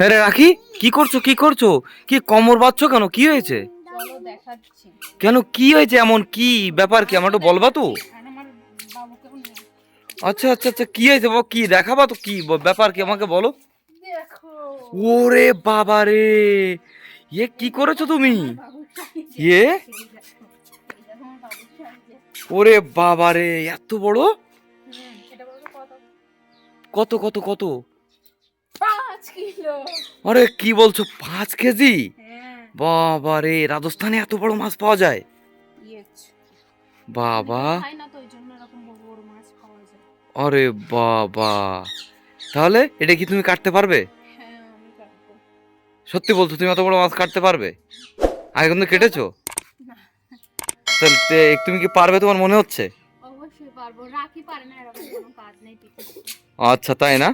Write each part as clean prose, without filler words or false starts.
আরে রাখি, কি করছো কি করছো? কি কোমর বাঁধছো কেন? কি হয়েছে? চলো দেখাচ্ছি। কেন, কি হয়েছে এমন? কি ব্যাপার, কি আমার একটু বলবা তো? আর আমার বাবুকেও নিয়ে আচ্ছা আচ্ছা আচ্ছা, কি হয়েছে বাবা? কি দেখাবা তো? কি ব্যাপার, কি আমাকে বলো। দেখো। ওরে বাবা রে, কি এই করেছো দেখো তুমি? আমার বাবুর সাইজে। ইয়ে, এই দেখো, এই দেখো আমার বাবুর সাইজে। ওরে বাবা রে, এত বড়! এটা বলতো কত? কত কত কত? 5 কিলো। আরে কি বলছো, 5 কেজি? হ্যাঁ। বাবা রে, রাজস্থানে এত বড় মাছ পাওয়া যায়? ইয়েস। বাবা, খাই না তো, এই জন্য এরকম বড় বড় মাছ পাওয়া যায়। আরে বাবা, তাহলে এটা কি তুমি কাটতে পারবে? হ্যাঁ, আমি কাটবো। সত্যি বলছো, তুমি এত বড় মাছ কাটতে পারবে? আগে কিন্তু কেটেছো? না, তাহলে তুমি কি পারবে তোমার মনে হচ্ছে? অবশ্যই পারবো। রাখি পারে না, এরকম কোনো কাজ নেই পৃথিবীতে। আচ্ছা, তাই না?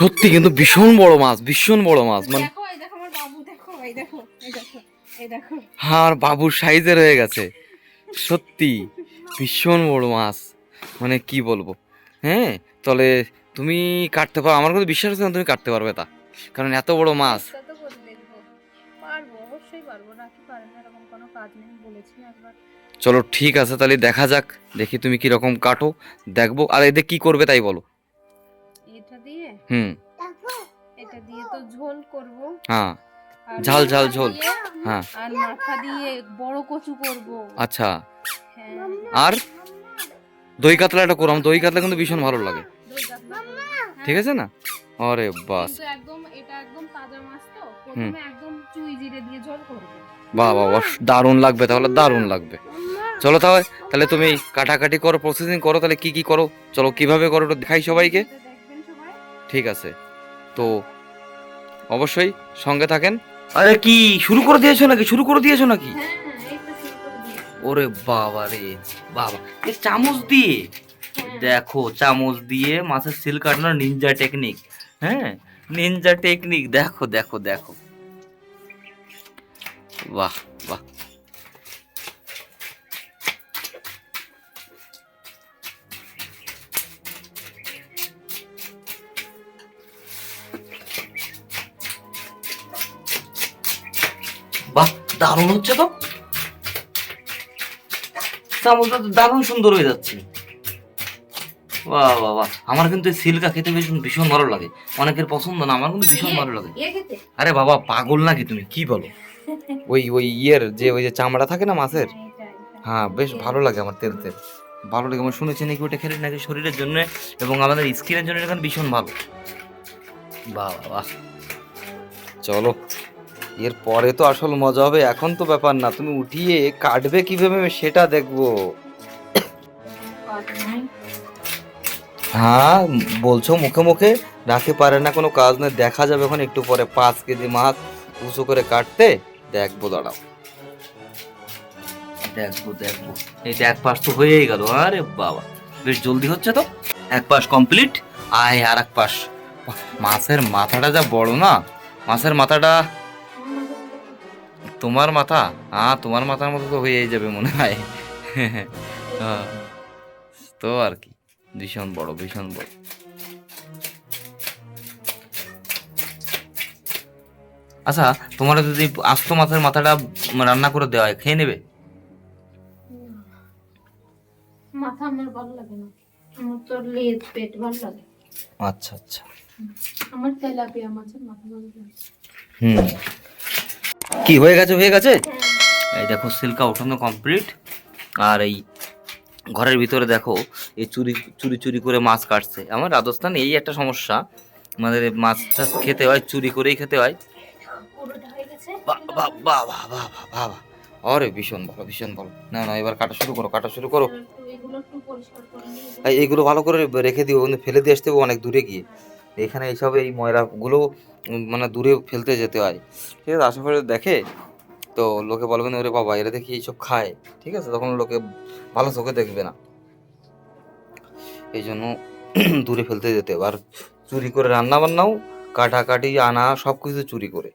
সত্যি কিন্তু ভীষণ বড় মাছ, ভীষণ বড় মাছ, মানে দেখো, এই দেখো আমার বাবু, দেখো, এই দেখো, এই দেখো, এই দেখো। আর বাবুর সাইজের হয়ে গেছে। সত্যি ভীষণ বড় মাছ, মানে কি বলবো। হ্যাঁ, তাহলে তুমি কাটতে পারো, আমার কিন্তু বিশ্বাস আছে না তুমি কাটতে পারবে তা, কারণ এত বড় মাছ। চেষ্টা তো করে দেখবো। পারবো, অবশ্যই পারবো। রাখি পারে না, এরকম কোনো কাজ নেই, বলেছি একবার। চলো ঠিক আছে, তাহলে দেখা যাক, দেখি তুমি কি রকম কাটো, দেখবো। আর এদের কি করবে তাই বলো। এটা দিয়ে, হুম। এটা দিয়ে তো ঝোল করব। হ্যাঁ, আর ঝাল ঝাল মাথা ঝোল। দিয়ে, হ্যাঁ, আর মাথা দিয়ে বড় কচু করব। আচ্ছা। হ্যাঁ। আর দই কাতলাটা করো, আমার দই কাতলা কিন্তু ভীষণ ভালো লাগে। দই কাতলা করবো। ঠিক হ্যাঁ, আছে না? আরে বাস। কিন্তু একদম এটা একদম তাজা মাছ তো, হুম, প্রথমে একদম চুই জিরে দিয়ে ঝোল করব। বাহ বাহ বাহ, দারুণ লাগবে তাহলে, দারুণ লাগবে। চলো তাহলে, তাহলে তুমি কাটাকাটি করো, প্রসেসিং করো, তাহলে কি কি করো, চলো কিভাবে করো একটু দেখাই সবাইকে। ভিডিওটা দেখবেন সবাই। ঠিক আছে, তো অবশ্যই সঙ্গে থাকেন। আরে কি শুরু করে দিয়েছো নাকি? শুরু করে দিয়েছো নাকি? হ্যাঁ, এই তো শুরু করে দিয়েছি। ওরে বাবা রে, বাবা, এ চামচ দিয়ে, হ্যাঁ। দেখো চামচ দিয়ে মাছের সিল কাটানোর নিনজা টেকনিক। হ্যাঁ, নিনজা টেকনিক, দেখো দেখো দেখো, বাহ বাহ। বাহ, দারুণ হচ্ছে তো, চামচটা তো দারুণ সুন্দর হয়ে যাচ্ছে। বাহ বাহ বাহ, আমার কিন্তু এই সিল্কা খেতে ভীষণ ভীষণ ভালো লাগে। অনেকের পছন্দ না, আমার কিন্তু ভীষণ ভালো লাগে। খেতে? আরে বাবা, পাগল নাকি তুমি, কি বলো? ওই ওই ইয়ের যে ওই যে চামড়া থাকে না মাছের, হ্যাঁ, এটা। হ্যাঁ বেশ ভালো লাগে আমার, তেল তেল ভালো লাগে আমার। শুনেছি নাকি ওটা খেলে নাকি শরীরের জন্য এবং আমাদের স্কিনের জন্য এখন ভীষণ ভালো। বাহ বাহ বাহ, চলো এর পরে তো আসল মজা হবে, এখন তো ব্যাপার না, তুমি উঠিয়ে কাটবে কিভাবে আমি সেটা দেখবো। হ্যাঁ, বলছো মুখে মুখে, রাখতে পারে না কোনো কাজ নেই, দেখা যাবে এখন একটু পরে 5 কেজি মাছ উঁচু করে কাটতে, দেখবো, দাঁড়াও দেখবো দেখবো। এই যে এক পাশ তো হয়েই গেল, আরে বাবা বেশ জলদি হচ্ছে তো, এক পাশ কমপ্লিট। আয় আর এক পাশ। মাছের মাথাটা যা বড় না, মাছের মাথাটা, তোমার মাথা, হ্যাঁ তোমার মাথার মতো তো হয়েই যাবে মনে হয়। হ্যাঁ, তো আর কি, ভীষণ বড় ভীষণ বড়। আচ্ছা, তোমার যদি আস্ত মাছের মাথাটা রান্না করে দেওয়া হয়, খেয়ে নেবে? মাথা আমার ভালো লাগে না, আমার তো লেজ পেট ভালো লাগে। আচ্ছা আচ্ছা। আমার তেলাপিয়া মাছের মাথা ভালো লাগে। হুম, কি হয়ে গেছে, হয়ে গেছে। এই দেখো সিল্কা ওঠানো কমপ্লিট। আর এই ঘরের ভিতরে দেখো, এই চুরি চুরি চুরি করে মাছ কাটছে। আমার রাজস্থানে এই একটা সমস্যা, আমাদের মাছ টাছ খেতে হয় চুরি করেই খেতে হয়। পুরোটা হয়ে গেছে। বাহ বাহ বাহ বাহ বাহ বাহ বাহ বাহ। আরে ভীষণ ভালো ভীষণ ভালো, না না এবার কাটা শুরু করো, কাটা শুরু করো। এগুলো একটু পরিষ্কার করে নিয়ে এইগুলো ভালো করে রেখে দিও, কিন্তু ফেলে দিয়ে আসতে হবে অনেক দূরে গিয়ে। এখানে এইসব এই ময়লাগুলো মানে দূরে ফেলতে যেতে হয়। ঠিক আছে, আশেপাশে দেখে তো লোকে বলবে না ওরে বাবা এরা দেখি এইসব খায়, ঠিক আছে, তখন লোকে ভালো চোখে দেখবে না, এই জন্য দূরে ফেলতে যেতে হবে। আর চুরি করে রান্না বান্নাও, কাটাকাটি আনা সব কিছু চুরি করে।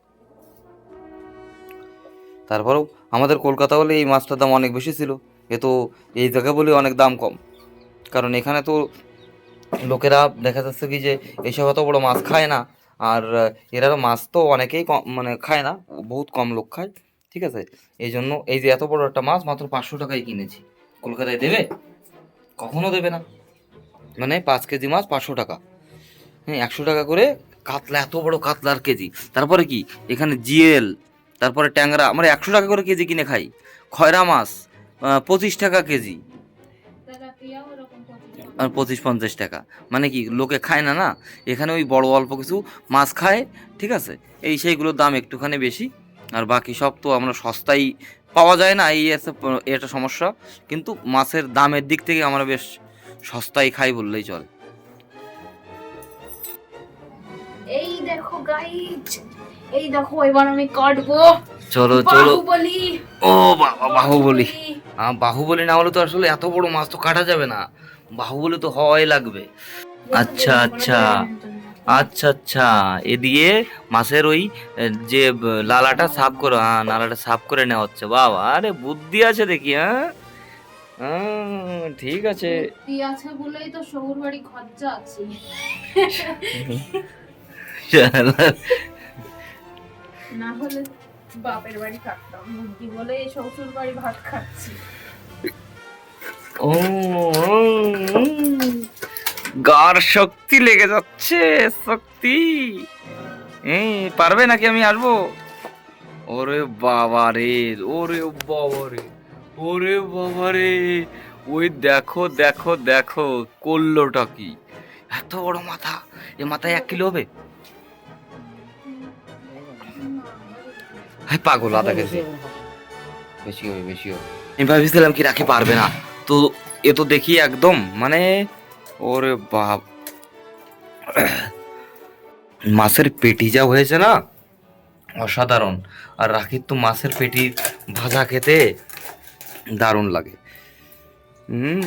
তারপরেও আমাদের কলকাতা বলে এই মাছটার দাম অনেক বেশি ছিল, এ তো এই জায়গা বলে অনেক দাম কম, কারণ এখানে তো লোকেরা দেখা যাচ্ছে কি যে এইসব এত বড় মাছ খায় না, আর এরা মাছ তো অনেকেই কম মানে খায় না, বহুত কম লোক খায়, ঠিক আছে। এই জন্য এই যে এত বড় একটা মাছ মাত্র 500 টাকায় কিনেছি। কলকাতায় দেবে? কখনো দেবে না। মানে 5 কেজি মাছ 500 টাকা, হ্যাঁ 100 টাকা করে কাতলা, এত বড় কাতলার কেজি। তারপরে কি এখানে জিএল, তারপরে ট্যাংরা, আমরা 100 টাকা করে কেজি কিনে খাই। খয়রা মাছ 25 টাকা কেজি, তেলাপিয়াও এরকম 25 আর টাকা। 25-50 টাকা। মানে কি লোকে খায় না, না এখানে ওই বড় অল্প কিছু মাছ খায়, ঠিক আছে। এই সেইগুলোর দাম একটুখানি বেশি, আর বাকি সব তো আমরা সস্তায় পাওয়া যায় না, এই আছে এটা সমস্যা। কিন্তু মাছের দামের দিক থেকে আমরা বেশ সস্তায় খাই বললেই চলে। এই দেখো গাইজ, এই দেখো এবার আমি কাটবো চলো চলো। বাহুবলি। ও বাবা, বাহুবলি। বাহুবলি না হলে তো আসলে এত বড় মাছ তো কাটা যাবে না, বাহুবলি তো হওয়াই লাগবে। আচ্ছা আচ্ছা আচ্ছা আচ্ছা, এ দিয়ে মাছের ওই যে লালাটা সাফ করে, হ্যাঁ নালাটা সাফ করে নেওয়া হচ্ছে। বাবা, আরে বুদ্ধি আছে দেখি, হ্যাঁ ঠিক আছে। বুদ্ধি আছে বলেই তো শ্বশুর বাড়ি খরচা আছে। না হলে বাপের বাড়ি থাকতাম, বুদ্ধি বলে শ্বশুর বাড়ি ভাত খাচ্ছি। ও গার শক্তি লেগে যাচ্ছে, শক্তি। পারবে নাকি আমি আসবো? ওরে বাবা রে, ওরে বাবা রে, ওরে বাবা রে, ওই দেখো দেখো দেখো করলোটা কি, এত বড় মাথা। এ মাথায় 1 কিলো হবে? হ্যাঁ পাগল, আধা কেজি বেশি হবে, বেশি হবে। আমি ভাবছিলাম কি রাখি পারবে না, তো এ তো দেখি একদম মানে, ওরে বাপ, মাছের পেটি যা হয়েছে না, অসাধারণ। আর রাখির তো মাছের পেটি ভাজা খেতে দারুণ লাগে। হুম।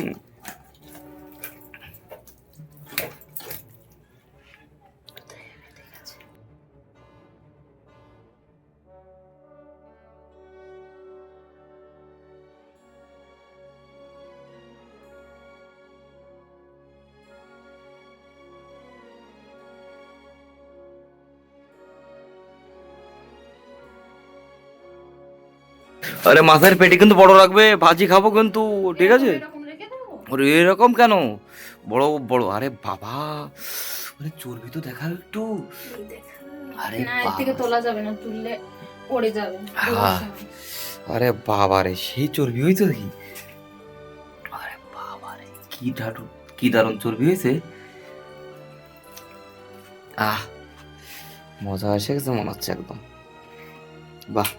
আরে মাছের পেটি কিন্তু বড় রাখবে, ভাজি খাবো কিন্তু, ঠিক আছে। এরকম রেখে দেবো? ওরে এরকম কেন, বড় বড়, আরে বাবা, আরে চর্বি তো দেখাও একটু। এই দেখো। আরে না, এর থেকে বাবা, তোলা যাবে না, তুললে পড়ে যাবে। হ্যাঁ, আরে বাবা রে, সেই চর্বি হয়েছে দেখি। আরে বাবা রে, কি দারুণ চর্বি হয়েছে। আহ, মজা এসে গেছে মনে হচ্ছে একদম। বাহ,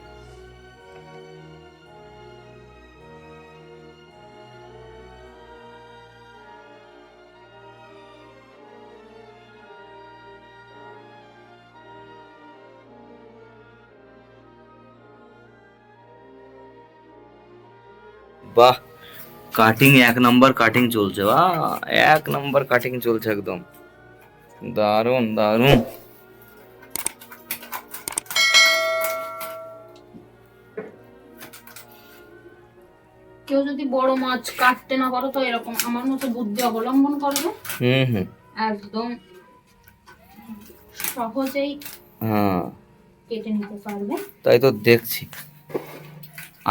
বাহ, কাটিং 1 নম্বর কাটিং চলছে, বাহ 1 নম্বর কাটিং চলছে একদম, দারুণ দারুণ। কেউ যদি বড় মাছ কাটতে না পারো তো এরকম আমার মতো বুদ্ধি অবলম্বন করবে, হুম হুম, একদম সহজেই হ্যাঁ কেটে নিতে পারবে। তাই তো দেখছি।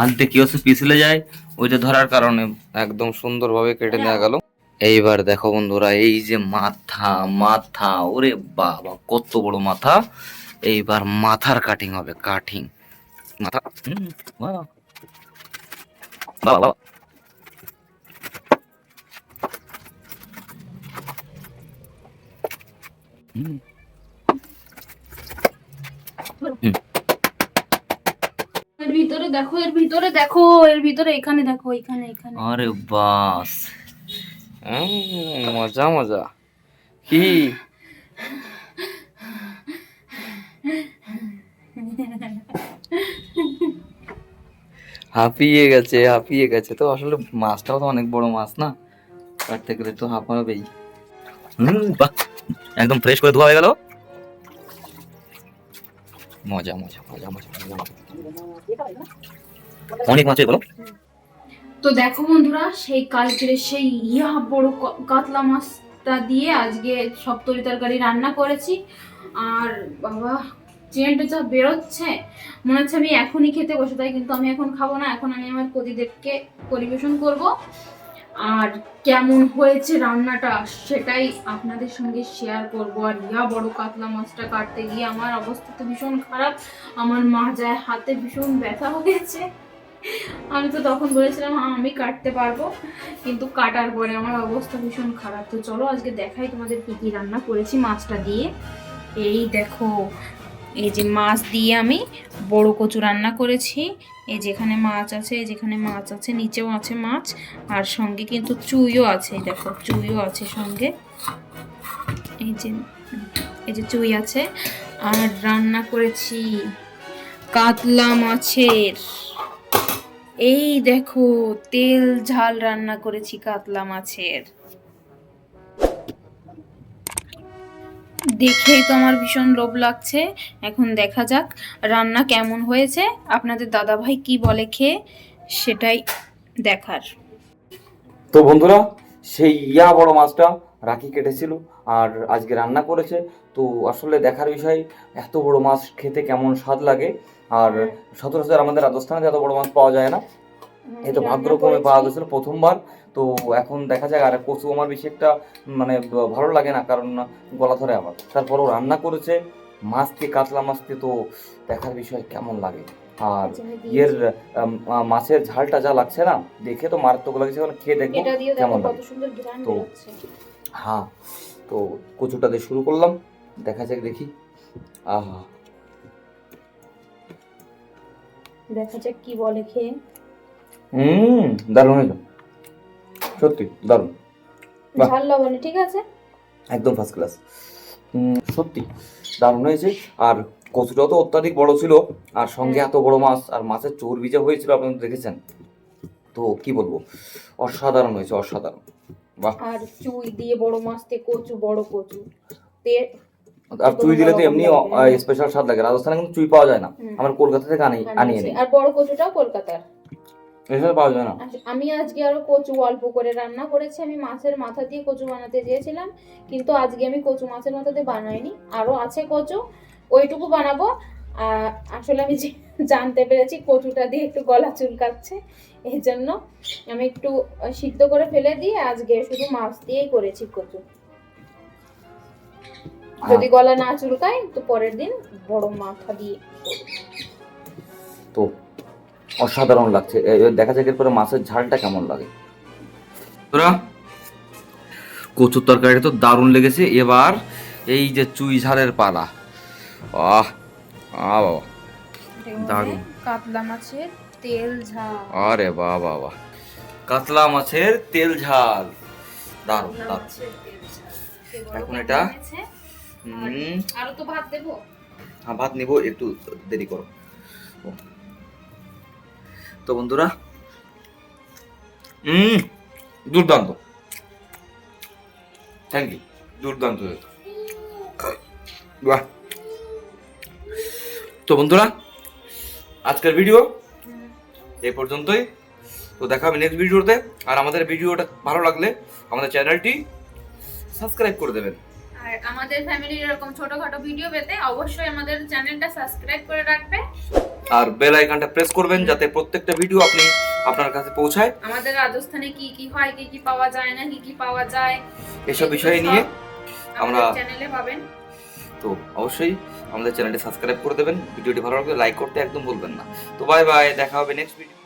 আনতে কি হচ্ছে পিছলে যায়, ওইটা ধরার কারণে একদম সুন্দরভাবে কেটে নেওয়া গেল। এইবার দেখো বন্ধুরা, এই যে মাথা, মাথা, ওরে বাবা কত বড় মাথা। এইবার মাথার কাটিং হবে, কাটিং মাথা। বাহ, বাহ, বাহ। হুম, হুম। এর ভিতরে দেখো, এর ভিতরে দেখো, এর ভিতরে এখানে দেখো, এখানে এখানে। আরে বাস, মজা মজা। কি হাঁপিয়ে গেছে, হাঁপিয়ে গেছে তো, আসলে মাছটাও তো অনেক বড় মাছ না, কাটতে গেলে তো হাঁপাবেই। বাহ, একদম ফ্রেশ করে ধোয়া হয়ে গেল। মজা মজা মজা মজা মজা মজা। অনেক মাছ বলো। তো দেখো বন্ধুরা, সেই কালকের সেই বড় কাতলা মাছটা দিয়ে আজকে সব তরি তরকারি রান্না করেছি। আর বাবা চেন্ট যা বেরোচ্ছে, মনে হচ্ছে আমি এখনই খেতে বসে তাই, কিন্তু আমি এখন খাবো না, এখন আমি আমার পতিদেবকে পরিবেশন করব। আর কেমন হয়েছে রান্নাটা সেটাই আপনাদের সঙ্গে শেয়ার করব। আর বড় কাতলা মাছটা কাটতে গিয়ে আমার অবস্থা তো ভীষণ খারাপ, আমার মা যায় হাতে ভীষণ ব্যথা হয়েছে। আমি তো তখন বলেছিলাম হ্যাঁ আমি কাটতে পারবো, কিন্তু কাটার পরে আমার অবস্থা ভীষণ খারাপ। তো চলো আজকে দেখাই তোমাদের কি কি রান্না করেছি মাছটা দিয়ে। এই দেখো, এই যে মাছ দিয়ে আমি বড় কচু রান্না করেছি। এই যেখানে মাছ আছে, এই যেখানে মাছ আছে, নিচেও আছে মাছ, আর সঙ্গে কিন্তু চুইও আছে। এই দেখো চুইও আছে সঙ্গে, এই যে চুই আছে। আর রান্না করেছি কাতলা মাছের, এই দেখো তেল ঝাল রান্না করেছি কাতলা মাছের। দেখেই তো আমার ভীষণ লোভ লাগছে। এখন দেখা যাক রান্না কেমন হয়েছে, আপনাদের দাদা ভাই কি বলে খেয়ে সেটাই দেখার। তো বন্ধুরা, সেই বড় মাছটা রাখি কেটেছিল আর আজকে রান্না করেছে। তো আসলে দেখার বিষয়, এত বড় মাছ খেতে কেমন স্বাদ লাগে। আর সচরাচর আমাদের রাজস্থানে এত বড় মাছ পাওয়া যায় না, এই তো ভাগ্যক্রমে পাওয়া গেছিল প্রথমবার। তো এখন দেখা যায়। আর কচু আমার বেশি একটা মানে ভালো লাগে না, কারণ গলা ধরে আমার। তারপরও রান্না করেছে মাছ দিয়ে, কাতলা মাছ দিয়ে, তো দেখার বিষয় কেমন লাগে। আর এর মাছের ঝালটা যা লাগছে না, দেখে তো মারাত্মক লাগছে। এখন খেয়ে দেখবো কেমন লাগে। তো হ্যাঁ, তো কচুটা দিয়ে শুরু করলাম, দেখা যাক দেখি। আহা, দেখা যাক কি বলে খেয়ে। দারুণ হয়েছে, সত্যি দারুণ। ঝাল লবণে ঠিক আছে, একদম ফার্স্ট ক্লাস, সত্যি দারুণ হয়েছে। আর কচুটাও তো অত্যাধিক বড় ছিল, আর সঙ্গে এত বড় মাছ, আর মাছের চর্বি যা হয়েছিল আপনারা দেখেছেন। তো কি বলবো, অসাধারণ হয়েছে, অসাধারণ। বাহ। আর চুই দিয়ে বড় মাছ দিয়ে কচু, বড় কচু আর চুই দিলে তো এমনি স্পেশাল স্বাদ লাগে। রাজস্থানে কিন্তু চুই পাওয়া যায় না, আমরা কলকাতা থেকে আনিয়ে নিই। আর বড় কচুটাও কলকাতার, এখানে পাওয়া যায় না। আমি আজকে আরো কচু অল্প করে রান্না করেছি। আমি মাছের মাথা দিয়ে কচু বানাতে চেয়েছিলাম, কিন্তু আজকে আমি কচু মাছের মাথা দিয়ে বানাইনি, আরো আছে কচু, ওইটুকু বানাবো। আসলে আমি জানতে পেরেছি কচুটা দিয়ে একটু গলা চুলকাচ্ছে, এই জন্য আমি একটু সিদ্ধ করে ফেলে দিয়ে আজকে শুধু মাছ দিয়েই করেছি কচু। যদি গলা না চুলকায় তো পরের দিন বড় মাথা দিয়ে। তো অসাধারণ লাগছে, দেখা যাক এরপরে মাছের ঝালটা কেমন লাগে। তোরা কচুর তরকারি তো দারুণ লেগেছে। এবার এই যে চুই ঝালের পালা, আহ বাবা দারুণ। কাতলা মাছের তেল ঝাল, আরে বাহ বাহ বাহ, কাতলা মাছের তেল ঝাল, দারুণ দারুণ। এখন এটা আরো তো ভাত দেবো। হ্যাঁ, ভাত নিব, একটু দেরি করো। তো বন্ধুরা, দুর্দান্ত, থ্যাংক ইউ, দুর্দান্ত। বাহ। তো বন্ধুরা, আজকের ভিডিও এই পর্যন্তই। তো দেখা হবে নেক্সট ভিডিওতে। আর আমাদের ভিডিওটা ভালো লাগলে আমাদের চ্যানেলটি সাবস্ক্রাইব করে দেবেন। আর আমাদের ফ্যামিলির এরকম ছোটখাটো ভিডিও পেতে অবশ্যই আমাদের চ্যানেলটা সাবস্ক্রাইব করে রাখবে, আর বেল আইকনটা প্রেস করবেন যাতে প্রত্যেকটা ভিডিও আপনার কাছে পৌঁছায়। আমাদের রাজস্থানে কি কি হয়, কি কি পাওয়া যায় না, কি কি পাওয়া যায়, এসব বিষয় নিয়ে আমরা চ্যানেলে পাবেন। তো অবশ্যই আমাদের চ্যানেলটি সাবস্ক্রাইব করে দেবেন। ভিডিওটি ভালো লাগলে লাইক করতে একদম ভুলবেন না। তো বাই বাই, দেখা হবে নেক্সট ভিডিও।